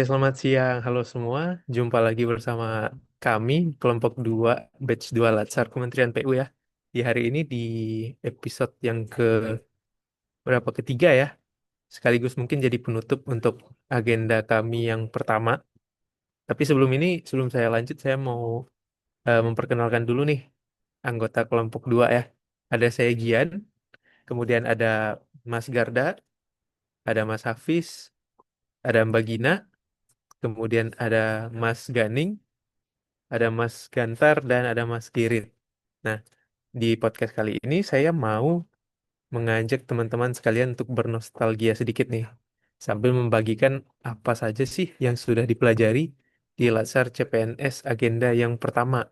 Selamat siang. Halo semua. Jumpa lagi bersama kami, kelompok 2, batch 2 Latsar Kementerian PU ya. Di hari ini di episode yang ke berapa ketiga ya. Sekaligus mungkin jadi penutup untuk agenda kami yang pertama. Tapi sebelum ini, sebelum saya lanjut, saya mau memperkenalkan dulu nih anggota kelompok 2 ya. Ada saya Gian, kemudian ada Mas Garda, ada Mas Hafiz, ada Mbak Gina, kemudian ada Mas Ganing, ada Mas Gantar, dan ada Mas Kirit. Nah, di podcast kali ini saya mau mengajak teman-teman sekalian untuk bernostalgia sedikit nih, sambil membagikan apa saja sih yang sudah dipelajari di Latsar CPNS agenda yang pertama,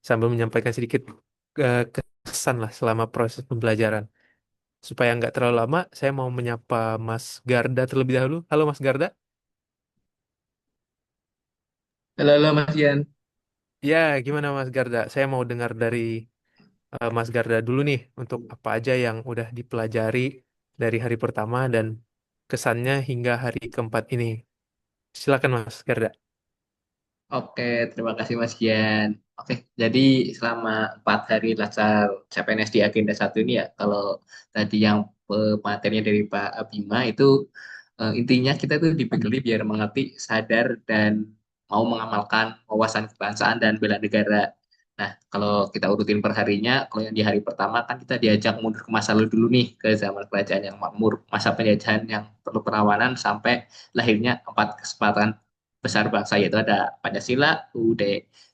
sambil menyampaikan sedikit kesan lah selama proses pembelajaran. Supaya nggak terlalu lama, saya mau menyapa Mas Garda terlebih dahulu. Halo Mas Garda. Halo, halo Mas Ian. Ya, gimana Mas Garda? Saya mau dengar dari Mas Garda dulu nih untuk apa aja yang udah dipelajari dari hari pertama dan kesannya hingga hari keempat ini. Silakan Mas Garda. Oke, terima kasih Mas Ian. Oke, jadi selama 4 hari Latsar CPNS di agenda satu ini ya, kalau tadi yang materinya dari Pak Abima itu intinya kita tuh dibekali biar mengerti, sadar, dan mau mengamalkan wawasan kebangsaan dan bela negara. Nah, kalau kita urutin per harinya, kalau yang di hari pertama kan kita diajak mundur ke masa lalu dulu nih, ke zaman kerajaan yang makmur, masa penjajahan yang perlu perlawanan sampai lahirnya 4 kesepakatan besar bangsa, yaitu ada Pancasila, UUD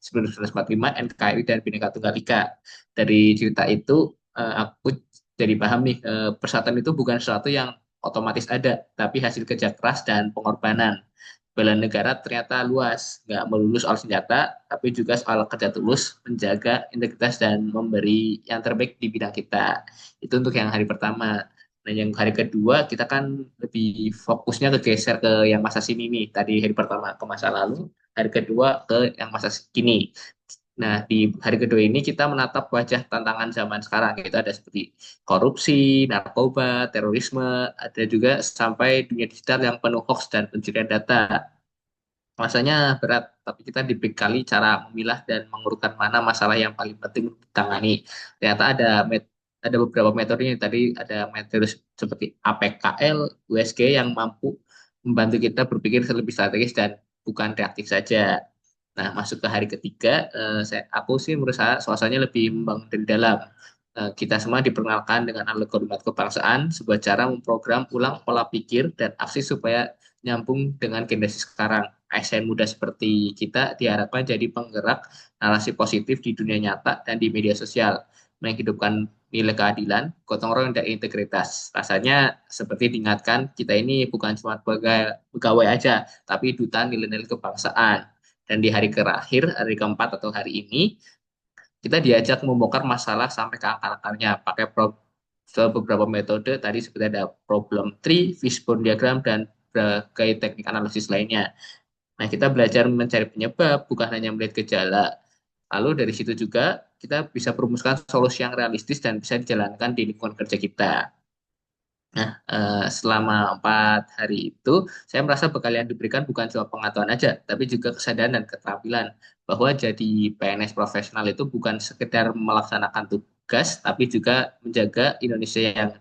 1945, NKRI, dan Bhinneka Tunggal Ika. Dari cerita itu, aku jadi paham nih, persatuan itu bukan sesuatu yang otomatis ada, tapi hasil kerja keras dan pengorbanan. Bela negara ternyata luas, nggak melulu soal senjata, tapi juga soal kerja tulus, menjaga integritas, dan memberi yang terbaik di bidang kita. Itu untuk yang hari pertama. Nah, yang hari kedua kita kan lebih fokusnya kegeser ke yang masa sini nih. Tadi hari pertama ke masa lalu, hari kedua ke yang masa kini. Nah, di hari kedua ini kita menatap wajah tantangan zaman sekarang. Itu ada seperti korupsi, narkoba, terorisme, ada juga sampai dunia digital yang penuh hoax dan pencurian data. Rasanya berat, tapi kita dibekali cara memilah dan mengurutkan mana masalah yang paling penting ditangani. Ternyata ada beberapa metode yang tadi ada metode seperti APKL, USG yang mampu membantu kita berpikir lebih strategis dan bukan reaktif saja. Nah, masuk ke hari ketiga, aku sih menurut saya suasananya lebih membangun dari dalam. Kita semua diperkenalkan dengan algoritma kebangsaan, sebuah cara memprogram ulang pola pikir dan aksi supaya nyambung dengan generasi sekarang. ASN muda seperti kita diharapkan jadi penggerak narasi positif di dunia nyata dan di media sosial, menghidupkan nilai keadilan, gotong royong, dan integritas. Rasanya seperti diingatkan, kita ini bukan cuma pegawai aja, tapi duta nilai-nilai kebangsaan. Dan di hari terakhir, hari keempat atau hari ini, kita diajak membongkar masalah sampai ke akar-akarnya, pakai beberapa metode, tadi seperti ada problem tree, fishbone diagram, dan berbagai teknik analisis lainnya. Nah, kita belajar mencari penyebab, bukan hanya melihat gejala. Lalu dari situ juga kita bisa merumuskan solusi yang realistis dan bisa dijalankan di lingkungan kerja kita. Nah, selama 4 hari itu, saya merasa bekal yang diberikan bukan cuma pengetahuan aja, tapi juga kesadaran dan keterampilan bahwa jadi PNS profesional itu bukan sekedar melaksanakan tugas, tapi juga menjaga Indonesia yang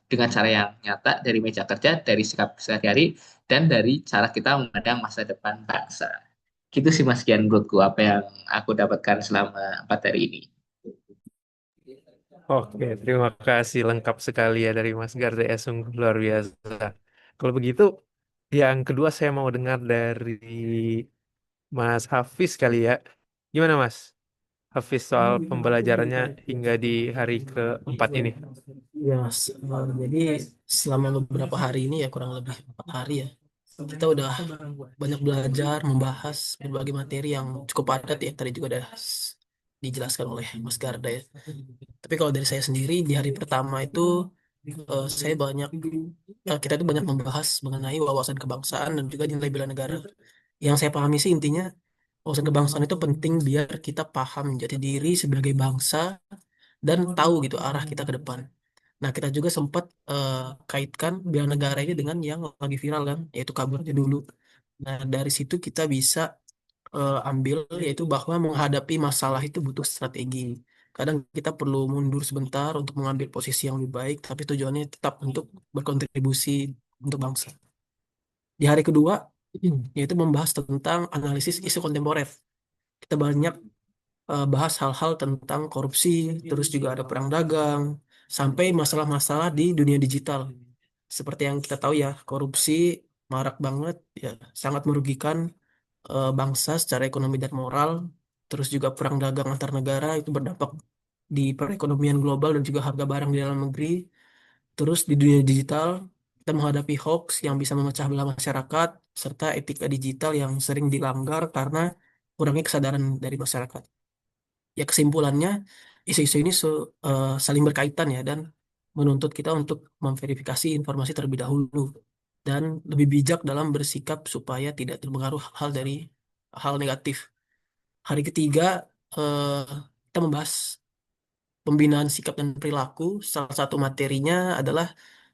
dengan cara yang nyata dari meja kerja, dari sikap sehari-hari, dan dari cara kita memandang masa depan bangsa. Gitu sih Mas Kian menurutku apa yang aku dapatkan selama 4 hari ini. Oke, terima kasih lengkap sekali ya dari Mas Garda ya, sungguh luar biasa. Kalau begitu, yang kedua saya mau dengar dari Mas Hafiz kali ya. Gimana Mas Hafiz soal pembelajarannya hingga di hari keempat ini? Ya, jadi selama beberapa hari ini ya kurang lebih 4 hari ya, kita udah banyak belajar, membahas berbagai materi yang cukup padat ya. Tadi juga udah dijelaskan oleh Mas Garda ya. Tapi kalau dari saya sendiri di hari pertama itu saya banyak kita tuh banyak membahas mengenai wawasan kebangsaan dan juga nilai bela negara. Yang saya pahami sih intinya wawasan kebangsaan itu penting biar kita paham jati diri sebagai bangsa dan tahu gitu arah kita ke depan. Nah, kita juga sempat kaitkan bela negara ini dengan yang lagi viral kan, yaitu kabur aja dulu. Nah, dari situ kita bisa ambil yaitu bahwa menghadapi masalah itu butuh strategi. Kadang kita perlu mundur sebentar untuk mengambil posisi yang lebih baik, tapi tujuannya tetap untuk berkontribusi untuk bangsa. Di hari kedua, yaitu membahas tentang analisis isu kontemporer. Kita banyak bahas hal-hal tentang korupsi, terus juga ada perang dagang, sampai masalah-masalah di dunia digital. Seperti yang kita tahu ya, korupsi marak banget, ya sangat merugikan bangsa secara ekonomi dan moral. Terus juga perang dagang antar negara itu berdampak di perekonomian global dan juga harga barang di dalam negeri. Terus di dunia digital, kita menghadapi hoax yang bisa memecah belah masyarakat, serta etika digital yang sering dilanggar karena kurangnya kesadaran dari masyarakat. Ya kesimpulannya, isu-isu ini saling berkaitan ya, dan menuntut kita untuk memverifikasi informasi terlebih dahulu dan lebih bijak dalam bersikap supaya tidak terpengaruh hal dari hal negatif. Hari ketiga, eh, kita membahas pembinaan sikap dan perilaku. Salah satu materinya adalah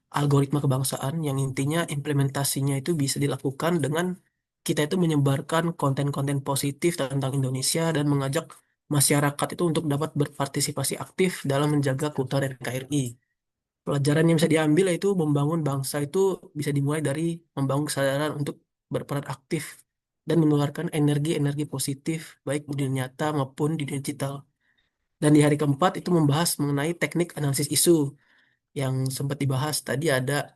algoritma kebangsaan yang intinya implementasinya itu bisa dilakukan dengan kita itu menyebarkan konten-konten positif tentang Indonesia dan mengajak masyarakat itu untuk dapat berpartisipasi aktif dalam menjaga keutuhan NKRI. Pelajaran yang bisa diambil yaitu membangun bangsa itu bisa dimulai dari membangun kesadaran untuk berperan aktif dan mengeluarkan energi-energi positif baik di dunia nyata maupun di dunia digital. Dan di hari keempat itu membahas mengenai teknik analisis isu yang sempat dibahas tadi ada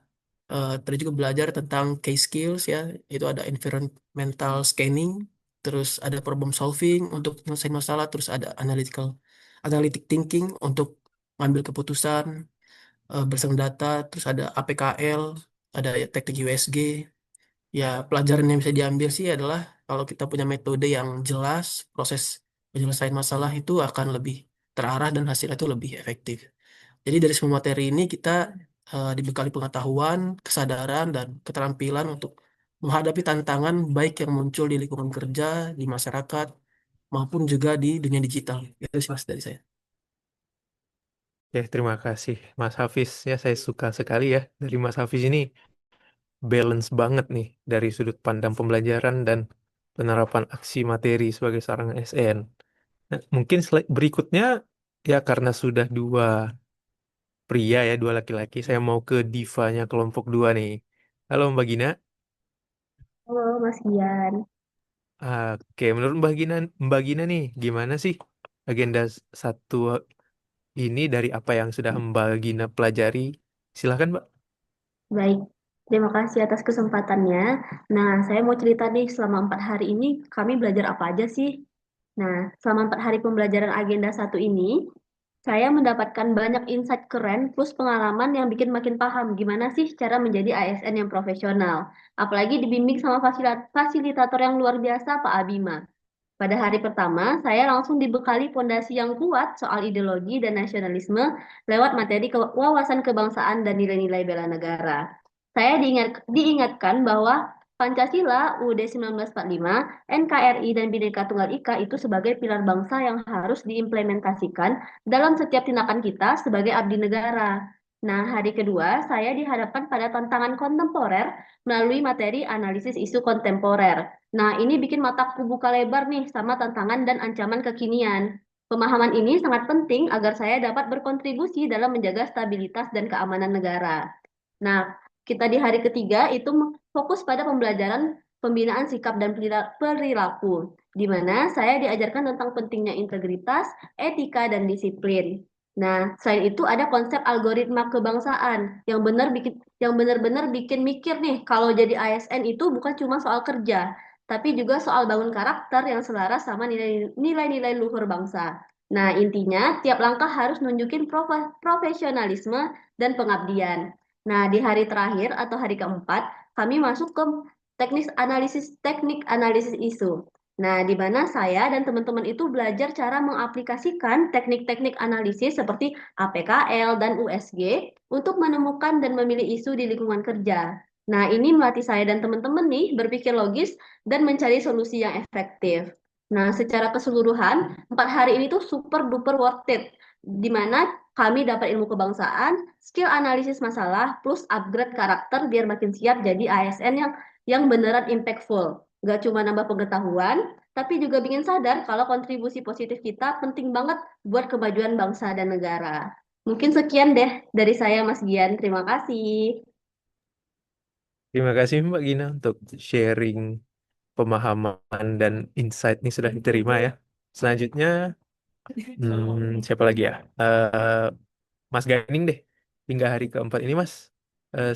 tadi juga belajar tentang case skills ya, itu ada environmental scanning, terus ada problem solving untuk menyelesaikan masalah, terus ada analytic thinking untuk mengambil keputusan berdasarkan data, terus ada APKL, ada ya teknik USG. Ya, pelajaran yang bisa diambil sih adalah kalau kita punya metode yang jelas, proses penyelesaian masalah itu akan lebih terarah dan hasilnya itu lebih efektif. Jadi dari semua materi ini kita dibekali pengetahuan, kesadaran, dan keterampilan untuk menghadapi tantangan baik yang muncul di lingkungan kerja, di masyarakat, maupun juga di dunia digital. Itu sih Mas dari saya. Ya, terima kasih Mas Hafiz. Ya, saya suka sekali ya dari Mas Hafiz ini balance banget nih dari sudut pandang pembelajaran dan penerapan aksi materi sebagai seorang SN. Nah, mungkin berikutnya ya karena sudah dua pria ya, dua laki-laki, saya mau ke divanya kelompok dua nih. Halo Mbak Gina. Halo Mas Gian. Oke, menurut Mbak Gina nih, gimana sih agenda satu ini dari apa yang sudah Mbak Gina pelajari? Silahkan, Mbak. Baik, terima kasih atas kesempatannya. Nah, saya mau cerita nih, selama 4 hari ini kami belajar apa aja sih? Nah, selama 4 hari pembelajaran agenda satu ini, saya mendapatkan banyak insight keren plus pengalaman yang bikin makin paham gimana sih cara menjadi ASN yang profesional. Apalagi dibimbing sama fasilitator yang luar biasa, Pak Abima. Pada hari pertama, saya langsung dibekali fondasi yang kuat soal ideologi dan nasionalisme lewat materi wawasan kebangsaan dan nilai-nilai bela negara. Saya diingatkan bahwa Pancasila, UUD 1945, NKRI, dan Bhinneka Tunggal Ika itu sebagai pilar bangsa yang harus diimplementasikan dalam setiap tindakan kita sebagai abdi negara. Nah, hari kedua, saya dihadapkan pada tantangan kontemporer melalui materi analisis isu kontemporer. Nah, ini bikin mataku buka lebar nih sama tantangan dan ancaman kekinian. Pemahaman ini sangat penting agar saya dapat berkontribusi dalam menjaga stabilitas dan keamanan negara. Nah, kita di hari ketiga itu fokus pada pembelajaran pembinaan sikap dan perilaku, di mana saya diajarkan tentang pentingnya integritas, etika, dan disiplin. Nah, selain itu ada konsep algoritma kebangsaan yang benar-benar bikin mikir nih kalau jadi ASN itu bukan cuma soal kerja, tapi juga soal bangun karakter yang selaras sama nilai-nilai luhur bangsa. Nah, intinya tiap langkah harus nunjukin profesionalisme dan pengabdian. Nah, di hari terakhir atau hari keempat, kami masuk ke teknik analisis isu. Nah, di mana saya dan teman-teman itu belajar cara mengaplikasikan teknik-teknik analisis seperti APKL dan USG untuk menemukan dan memilih isu di lingkungan kerja. Nah, ini melatih saya dan teman-teman nih berpikir logis dan mencari solusi yang efektif. Nah, secara keseluruhan, 4 hari ini tuh super duper worth it, di mana kami dapat ilmu kebangsaan, skill analisis masalah, plus upgrade karakter biar makin siap jadi ASN yang yang beneran impactful. Nggak cuma nambah pengetahuan, tapi juga bikin sadar kalau kontribusi positif kita penting banget buat kemajuan bangsa dan negara. Mungkin sekian deh dari saya, Mas Gian. Terima kasih. Terima kasih Mbak Gina untuk sharing pemahaman dan insight ini sudah diterima ya. Selanjutnya, siapa lagi ya? Mas Ganing deh. Hingga hari keempat ini Mas,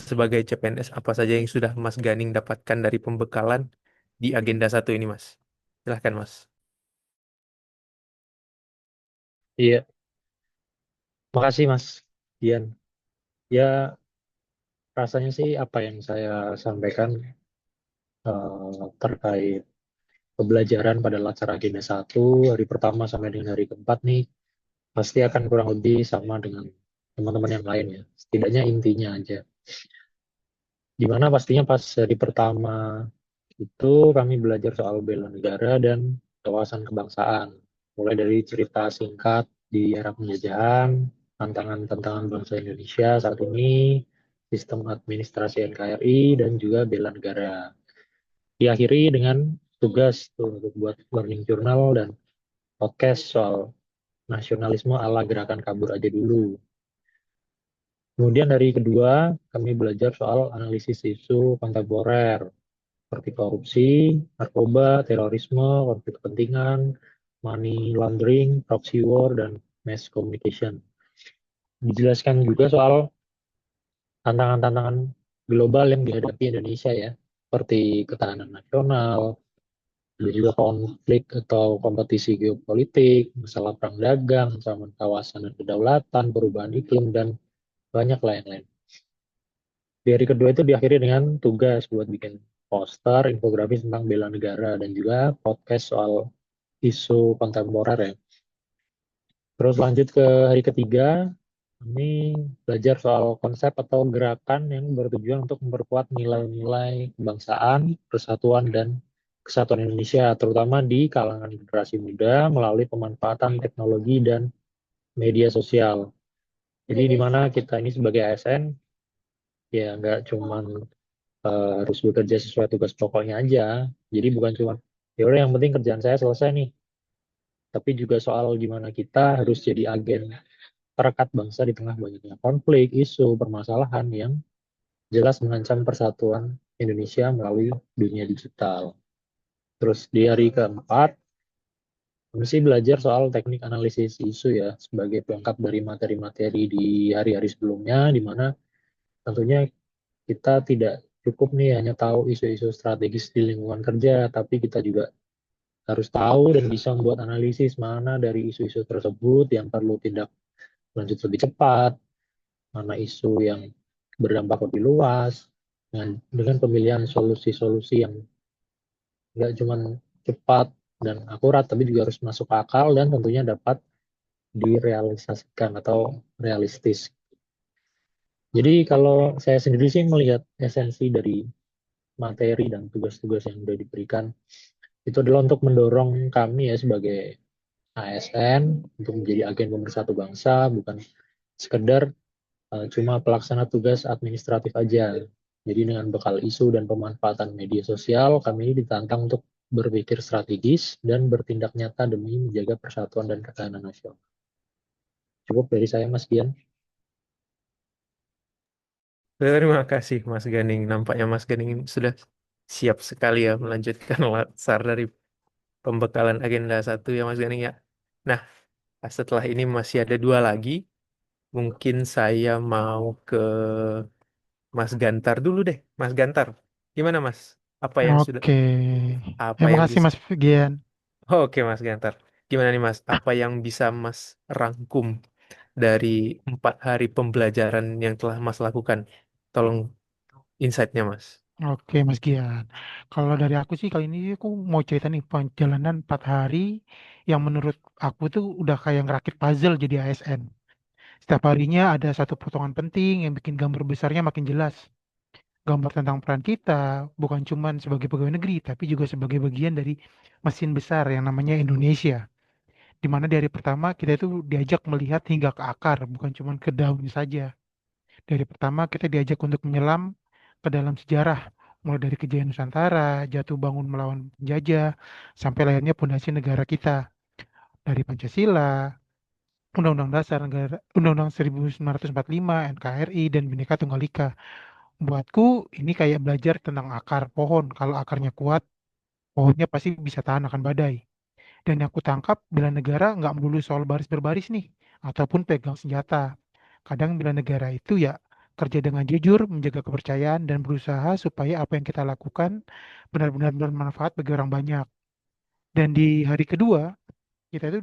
sebagai CPNS apa saja yang sudah Mas Ganing dapatkan dari pembekalan di agenda satu ini Mas? Silahkan Mas. Iya, makasih Mas Dian. Ya, rasanya sih apa yang saya sampaikan terkait pembelajaran pada Latsar Agenda 1 hari pertama sampai dengan hari keempat nih pasti akan kurang lebih sama dengan teman-teman yang lain ya. Setidaknya intinya aja. Dimana pastinya pas hari pertama itu kami belajar soal bela negara dan wawasan kebangsaan. Mulai dari cerita singkat di era penjajahan, tantangan-tantangan bangsa Indonesia saat ini, sistem administrasi NKRI, dan juga bela negara. Diakhiri dengan tugas tuh, untuk buat learning journal dan podcast soal nasionalisme ala gerakan kabur aja dulu. Kemudian dari kedua, kami belajar soal analisis isu kontemporer, seperti korupsi, narkoba, terorisme, konflik kepentingan, money laundering, proxy war, dan mass communication. Dijelaskan juga soal tantangan-tantangan global yang dihadapi Indonesia ya, seperti ketahanan nasional, ada juga konflik atau kompetisi geopolitik, masalah perang dagang, ancaman kawasan dan kedaulatan, perubahan iklim, dan banyak lain-lain. Di hari kedua itu diakhiri dengan tugas buat bikin poster, infografis tentang bela negara, dan juga podcast soal isu kontemporer ya. Terus lanjut ke hari ketiga, ini belajar soal konsep atau gerakan yang bertujuan untuk memperkuat nilai-nilai kebangsaan, persatuan, dan kesatuan Indonesia, terutama di kalangan generasi muda melalui pemanfaatan teknologi dan media sosial. Jadi di mana kita ini sebagai ASN ya nggak cuma harus bekerja sesuai tugas pokoknya aja. Jadi bukan cuma ya udah yang penting kerjaan saya selesai nih, tapi juga soal gimana kita harus jadi agen perekat bangsa di tengah banyaknya konflik, isu, permasalahan yang jelas mengancam persatuan Indonesia melalui dunia digital. Terus di hari keempat, mesti belajar soal teknik analisis isu ya, sebagai pelengkap dari materi-materi di hari-hari sebelumnya, di mana tentunya kita tidak cukup nih hanya tahu isu-isu strategis di lingkungan kerja, tapi kita juga harus tahu dan bisa membuat analisis mana dari isu-isu tersebut yang perlu tindak lanjut lebih cepat, mana isu yang berdampak lebih luas, dengan pemilihan solusi-solusi yang nggak cuma cepat dan akurat, tapi juga harus masuk akal dan tentunya dapat direalisasikan atau realistis. Jadi kalau saya sendiri sih melihat esensi dari materi dan tugas-tugas yang sudah diberikan itu adalah untuk mendorong kami ya sebagai ASN untuk menjadi agen pemersatu bangsa, bukan sekedar cuma pelaksana tugas administratif aja. Jadi dengan bekal isu dan pemanfaatan media sosial, kami ditantang untuk berpikir strategis dan bertindak nyata demi menjaga persatuan dan ketahanan nasional. Cukup dari saya, Mas Dian. Terima kasih Mas Ganing. Nampaknya Mas Ganing sudah siap sekali ya melanjutkan latsar dari pembekalan agenda satu ya Mas Ganing ya. Nah, setelah ini masih ada dua lagi. Mungkin saya mau ke Mas Gantar dulu deh. Mas Gantar, gimana Mas? Apa yang sudah, Oke, apa terima yang kasih bisa? Mas Gian. Oke Mas Gantar, gimana nih Mas? Apa yang bisa Mas rangkum dari 4 hari pembelajaran yang telah Mas lakukan? Tolong insight-nya Mas. Oke Mas Gian. Kalau dari aku sih kali ini aku mau cerita nih perjalanan 4 hari yang menurut aku tuh udah kayak ngerakit puzzle jadi ASN. Setiap harinya ada satu potongan penting yang bikin gambar besarnya makin jelas. Gambar tentang peran kita bukan cuman sebagai pegawai negeri, tapi juga sebagai bagian dari mesin besar yang namanya Indonesia. Di mana dari pertama kita itu diajak melihat hingga ke akar, bukan cuman ke daun saja. Dari pertama kita diajak untuk menyelam ke dalam sejarah, mulai dari kejayaan Nusantara, jatuh bangun melawan penjajah, sampai lahirnya pondasi negara kita dari Pancasila, Undang-Undang Dasar Negara, Undang-Undang 1945, NKRI, dan Bhinneka Tunggal Ika. Buatku ini kayak belajar tentang akar pohon. Kalau akarnya kuat, pohonnya pasti bisa tahan akan badai. Dan yang aku tangkap, bela negara nggak melulu soal baris berbaris nih, ataupun pegang senjata. Kadang bela negara itu ya kerja dengan jujur, menjaga kepercayaan, dan berusaha supaya apa yang kita lakukan benar-benar bermanfaat bagi orang banyak. Dan di hari kedua, kita itu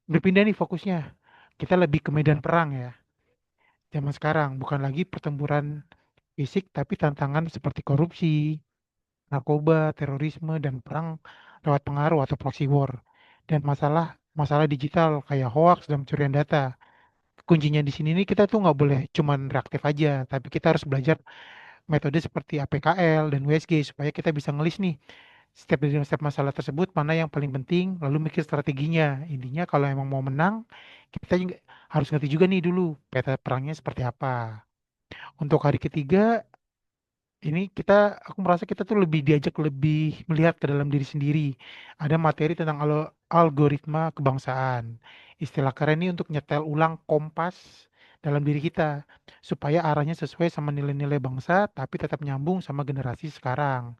berpindah nih fokusnya. Kita lebih ke medan perang ya. Zaman sekarang, bukan lagi pertempuran fisik, tapi tantangan seperti korupsi, narkoba, terorisme, dan perang lewat pengaruh atau proxy war. Dan masalah digital kayak hoax dan pencurian data. Kuncinya di sini nih kita tuh nggak boleh cuman reaktif aja, tapi kita harus belajar metode seperti APKL dan WSG supaya kita bisa ngelis nih setiap masalah tersebut mana yang paling penting, lalu mikir strateginya. Intinya kalau emang mau menang, kita juga harus ngerti juga nih dulu peta perangnya seperti apa. Untuk hari ketiga, ini aku merasa kita tuh lebih diajak lebih melihat ke dalam diri sendiri. Ada materi tentang algoritma kebangsaan. Istilah keren ini untuk nyetel ulang kompas dalam diri kita supaya arahnya sesuai sama nilai-nilai bangsa tapi tetap nyambung sama generasi sekarang.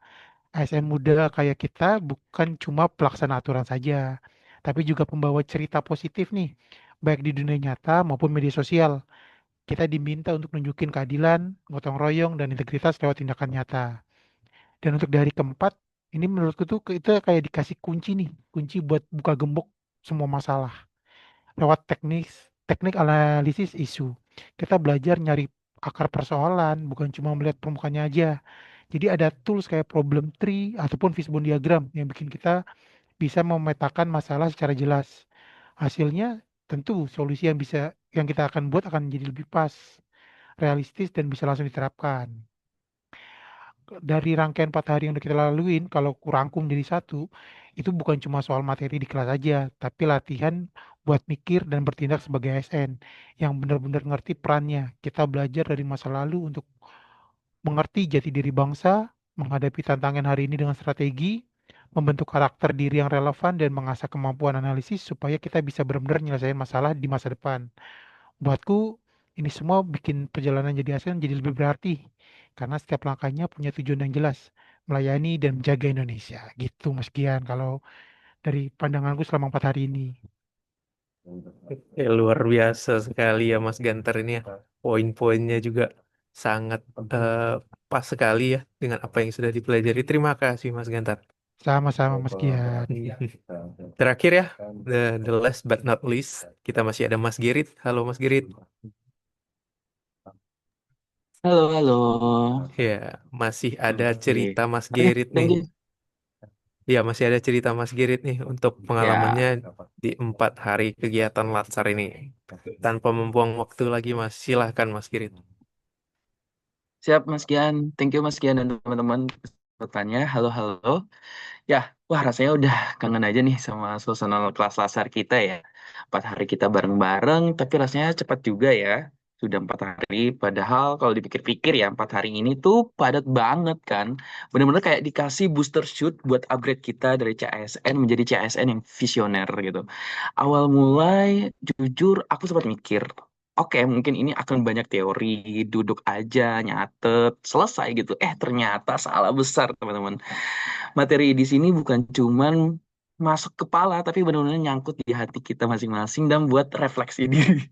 ASN muda kayak kita bukan cuma pelaksana aturan saja, tapi juga pembawa cerita positif nih, baik di dunia nyata maupun media sosial. Kita diminta untuk nunjukin keadilan, gotong royong, dan integritas lewat tindakan nyata. Dan untuk dari keempat, ini menurutku tuh kita kayak dikasih kunci nih, kunci buat buka gembok semua masalah. Lewat teknik analisis isu. Kita belajar nyari akar persoalan, bukan cuma melihat permukaannya aja. Jadi ada tools kayak problem tree ataupun fishbone diagram yang bikin kita bisa memetakan masalah secara jelas. Hasilnya tentu solusi yang kita akan buat akan jadi lebih pas, realistis dan bisa langsung diterapkan. Dari rangkaian 4 hari yang udah kita laluin, kalau kurangkum jadi satu, itu bukan cuma soal materi di kelas aja, tapi latihan buat mikir dan bertindak sebagai ASN yang benar-benar ngerti perannya. Kita belajar dari masa lalu untuk mengerti jati diri bangsa, menghadapi tantangan hari ini dengan strategi, membentuk karakter diri yang relevan, dan mengasah kemampuan analisis supaya kita bisa benar-benar menyelesaikan masalah di masa depan. Buatku, ini semua bikin perjalanan jadi ASN jadi lebih berarti, karena setiap langkahnya punya tujuan yang jelas, melayani dan menjaga Indonesia. Gitu, Mas Gian, kalau dari pandanganku selama 4 hari ini. Luar biasa sekali ya Mas Ganter ini ya. Poin-poinnya juga sangat eh, pas sekali ya dengan apa yang sudah dipelajari. Terima kasih Mas Gantar. Sama-sama, Mas Gian. Terakhir ya, the last but not least, kita masih ada Mas Girit. Halo Mas Girit. Halo, halo. Ya, masih ada Oke. cerita Mas Oke, Girit nih. thank you. Ya, masih ada cerita Mas Girit nih untuk pengalamannya Ya, di 4 hari kegiatan Latsar ini. Tanpa membuang waktu lagi Mas, silahkan Mas Girit. siap Mas Kian. Thank you Mas Kian dan teman-teman kesempatannya. Halo, halo. Ya, wah rasanya udah kangen aja nih sama suasana kelas lasar kita ya. 4 hari kita bareng-bareng, tapi rasanya cepat juga ya. Sudah 4 hari, padahal kalau dipikir-pikir ya 4 hari ini tuh padat banget kan. Bener-bener kayak dikasih booster shoot buat upgrade kita dari CASN menjadi CASN yang visioner gitu. Awal mulai, jujur aku sempat mikir, oke mungkin ini akan banyak teori, duduk aja, nyatet, selesai gitu. Ternyata salah besar teman-teman. Materi di sini bukan cuman masuk kepala, tapi benar-benar nyangkut di hati kita masing-masing dan buat refleksi diri.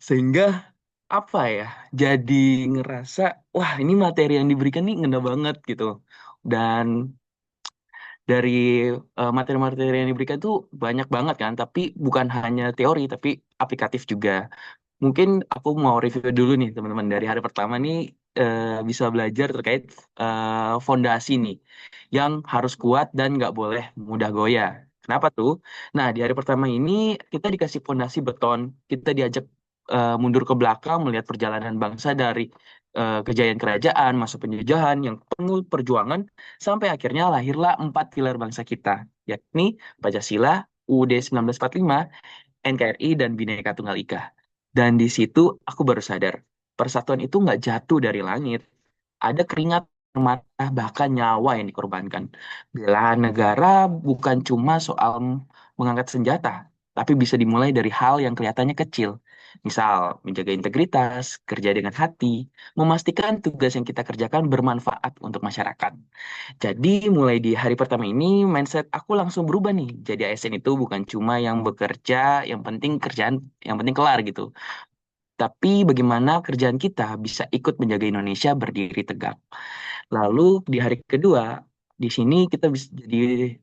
Sehingga apa ya, jadi ngerasa, wah ini materi yang diberikan nih ngena banget gitu. Dan dari materi-materi yang diberikan tuh banyak banget kan, tapi bukan hanya teori, tapi aplikatif juga. Mungkin aku mau review dulu nih teman-teman dari hari pertama nih bisa belajar terkait fondasi nih yang harus kuat dan nggak boleh mudah goyah. Kenapa tuh? Nah di hari pertama ini kita dikasih fondasi beton, kita diajak mundur ke belakang melihat perjalanan bangsa dari kejayaan kerajaan, masa penjajahan yang penuh perjuangan sampai akhirnya lahirlah 4 pilar bangsa kita, yakni Pancasila, UUD 1945, NKRI, dan Bhinneka Tunggal Ika. Dan di situ aku baru sadar, persatuan itu nggak jatuh dari langit. Ada keringat mata, bahkan nyawa yang dikorbankan. Bela negara bukan cuma soal mengangkat senjata, tapi bisa dimulai dari hal yang kelihatannya kecil. Misal, menjaga integritas, kerja dengan hati, memastikan tugas yang kita kerjakan bermanfaat untuk masyarakat. Jadi, mulai di hari pertama ini, mindset aku langsung berubah nih. Jadi, ASN itu bukan cuma yang bekerja, yang penting kerjaan, yang penting kelar gitu. Tapi bagaimana kerjaan kita bisa ikut menjaga Indonesia berdiri tegak. Lalu di hari kedua, di sini kita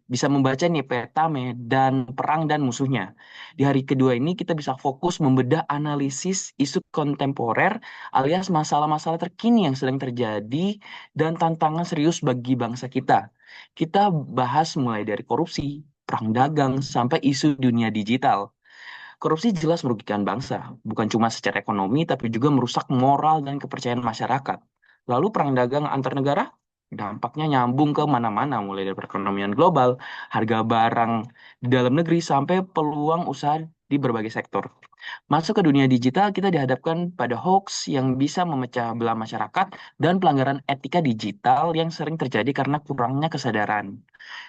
bisa membaca nih peta medan perang dan musuhnya. Di hari kedua ini kita bisa fokus membedah analisis isu kontemporer alias masalah-masalah terkini yang sedang terjadi dan tantangan serius bagi bangsa kita. Kita bahas mulai dari korupsi, perang dagang, sampai isu dunia digital. Korupsi jelas merugikan bangsa, bukan cuma secara ekonomi, tapi juga merusak moral dan kepercayaan masyarakat. Lalu perang dagang antar negara, dampaknya nyambung ke mana-mana, mulai dari perekonomian global, harga barang di dalam negeri, sampai peluang usaha di berbagai sektor. Masuk ke dunia digital, kita dihadapkan pada hoax yang bisa memecah belah masyarakat dan pelanggaran etika digital yang sering terjadi karena kurangnya kesadaran.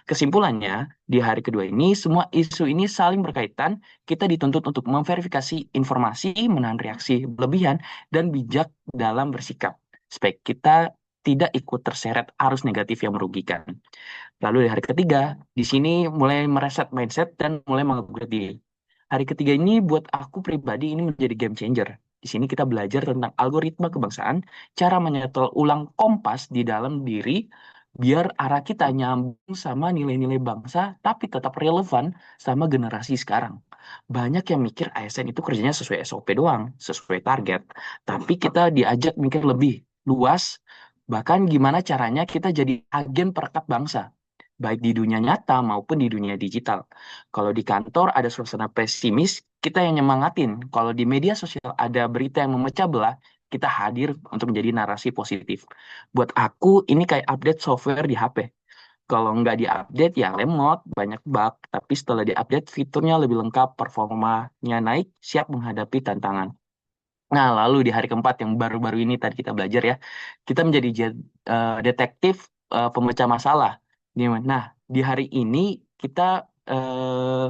Kesimpulannya, di hari kedua ini, semua isu ini saling berkaitan. Kita dituntut untuk memverifikasi informasi, menahan reaksi berlebihan, dan bijak dalam bersikap. Supaya kita tidak ikut terseret arus negatif yang merugikan. Lalu di hari ketiga, di sini mulai mereset mindset dan mulai mengupgrade diri. Hari ketiga ini buat aku pribadi ini menjadi game changer. Di sini kita belajar tentang algoritma kebangsaan, cara menyetel ulang kompas di dalam diri, biar arah kita nyambung sama nilai-nilai bangsa, tapi tetap relevan sama generasi sekarang. Banyak yang mikir ASN itu kerjanya sesuai SOP doang, sesuai target. Tapi kita diajak mikir lebih luas, bahkan gimana caranya kita jadi agen perekat bangsa baik di dunia nyata maupun di dunia digital. Kalau di kantor ada suasana pesimis, kita yang nyemangatin. Kalau di media sosial ada berita yang memecah belah, kita hadir untuk menjadi narasi positif. Buat aku, ini kayak update software di HP. Kalau nggak diupdate, ya lemot, banyak bug. Tapi setelah diupdate, fiturnya lebih lengkap, performanya naik, siap menghadapi tantangan. Nah, lalu di hari keempat yang baru-baru ini tadi kita belajar ya, kita menjadi detektif pemecah masalah. Nah, di hari ini kita eh,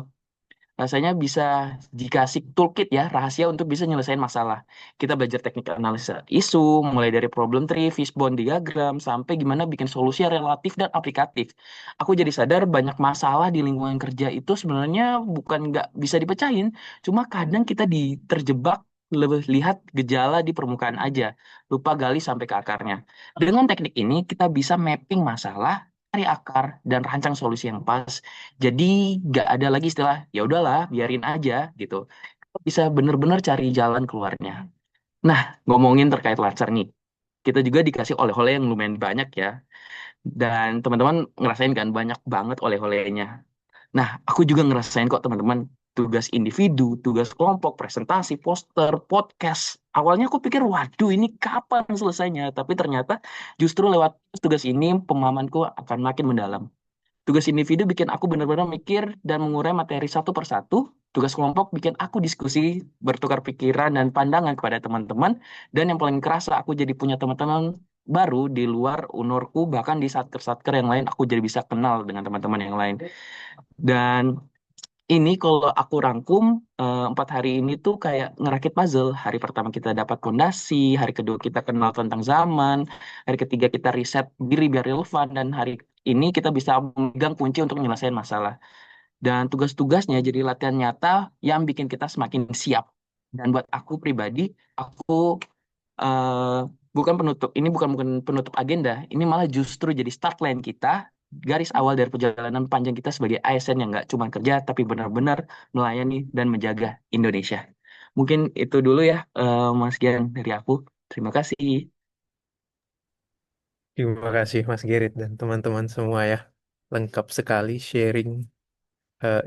rasanya bisa dikasih toolkit ya, rahasia untuk bisa nyelesain masalah. Kita belajar teknik analisa isu, mulai dari problem tree, fishbone diagram, sampai gimana bikin solusi yang relatif dan aplikatif. Aku jadi sadar banyak masalah di lingkungan kerja itu sebenarnya bukan nggak bisa dipecahin, cuma kadang kita terjebak lebih lihat gejala di permukaan aja, lupa gali sampai ke akarnya. Dengan teknik ini kita bisa mapping masalah, cari akar, dan rancang solusi yang pas. Jadi nggak ada lagi istilah ya udahlah biarin aja gitu. Bisa bener-bener cari jalan keluarnya. Nah, ngomongin terkait Latsar nih, kita juga dikasih oleh-oleh yang lumayan banyak ya. Dan teman-teman ngerasain kan banyak banget oleh-olehnya. Nah, aku juga ngerasain kok teman-teman tugas individu, tugas kelompok, presentasi, poster, podcast. Awalnya aku pikir, waduh ini kapan selesainya? Tapi ternyata justru lewat tugas ini pemahamanku akan makin mendalam. Tugas individu bikin aku benar-benar mikir dan mengurai materi satu persatu. Tugas kelompok bikin aku diskusi, bertukar pikiran dan pandangan kepada teman-teman. Dan yang paling kerasa, aku jadi punya teman-teman baru di luar UNURku, bahkan di satker-satker yang lain, aku jadi bisa kenal dengan teman-teman yang lain. Dan ini kalau aku rangkum, 4 hari ini tuh kayak ngerakit puzzle. Hari pertama kita dapat fondasi, hari kedua kita kenal tentang zaman, hari ketiga kita riset diri biar relevan, dan hari ini kita bisa memegang kunci untuk menyelesaikan masalah. Dan tugas-tugasnya jadi latihan nyata yang bikin kita semakin siap. Dan buat aku pribadi, aku eh, bukan penutup. Ini bukan penutup agenda. Ini malah justru jadi start line kita, garis awal dari perjalanan panjang kita sebagai ASN yang nggak cuma kerja, tapi benar-benar melayani dan menjaga Indonesia. Mungkin itu dulu ya, Mas Gian dari aku. Terima kasih. Terima kasih Mas Gerit dan teman-teman semua ya. Lengkap sekali sharing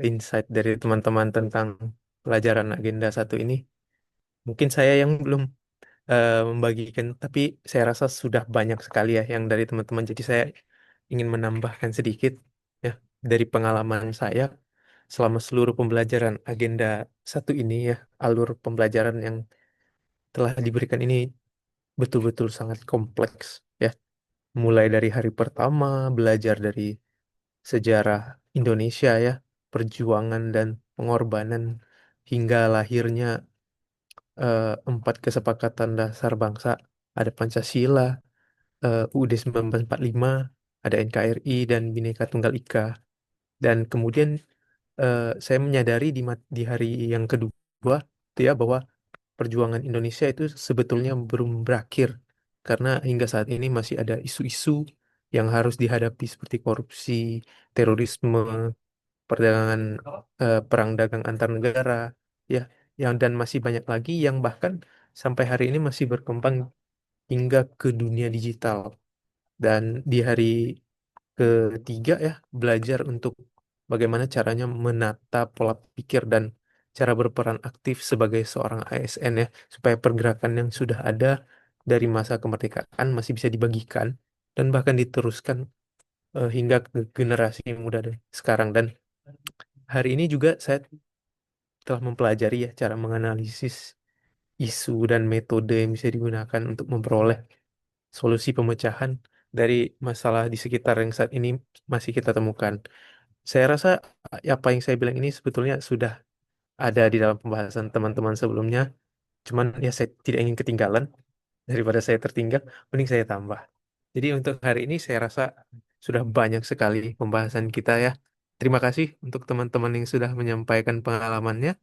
insight dari teman-teman tentang pelajaran agenda satu ini. Mungkin saya yang belum membagikan, tapi saya rasa sudah banyak sekali ya yang dari teman-teman. Jadi saya ingin menambahkan sedikit ya dari pengalaman saya selama seluruh pembelajaran agenda satu ini ya, alur pembelajaran yang telah diberikan ini betul-betul sangat kompleks ya. mulai dari hari pertama, belajar dari sejarah Indonesia ya, perjuangan dan pengorbanan hingga lahirnya empat kesepakatan dasar bangsa, ada Pancasila, UUD 1945, ada NKRI dan Bhinneka Tunggal Ika. Dan kemudian saya menyadari di hari yang kedua itu ya bahwa perjuangan Indonesia itu sebetulnya belum berakhir karena hingga saat ini masih ada isu-isu yang harus dihadapi seperti korupsi, terorisme, perdagangan, perang dagang antar negara, ya, yang dan masih banyak lagi yang bahkan sampai hari ini masih berkembang hingga ke dunia digital. Dan di hari ketiga ya, belajar untuk bagaimana caranya menata pola pikir dan cara berperan aktif sebagai seorang ASN ya, supaya pergerakan yang sudah ada dari masa kemerdekaan masih bisa dibagikan dan bahkan diteruskan hingga ke generasi muda sekarang. Dan hari ini juga saya telah mempelajari ya cara menganalisis isu dan metode yang bisa digunakan untuk memperoleh solusi pemecahan dari masalah di sekitar yang saat ini masih kita temukan. Saya rasa apa yang saya bilang ini sebetulnya sudah ada di dalam pembahasan teman-teman sebelumnya, cuman ya saya tidak ingin ketinggalan. Daripada saya tertinggal, mending saya tambah. Jadi untuk hari ini saya rasa sudah banyak sekali pembahasan kita ya. Terima kasih untuk teman-teman yang sudah menyampaikan pengalamannya.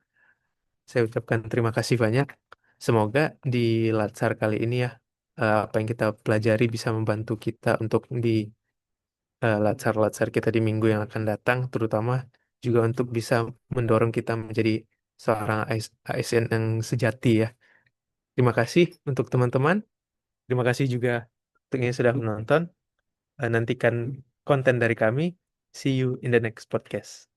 Saya ucapkan terima kasih banyak. Semoga di Latsar kali ini ya, apa yang kita pelajari bisa membantu kita untuk di Latsar-Latsar kita di minggu yang akan datang, terutama juga untuk bisa mendorong kita menjadi seorang ASN yang sejati ya. Terima kasih untuk teman-teman. Terima kasih juga untuk yang sudah menonton. Nantikan konten dari kami. See you in the next podcast.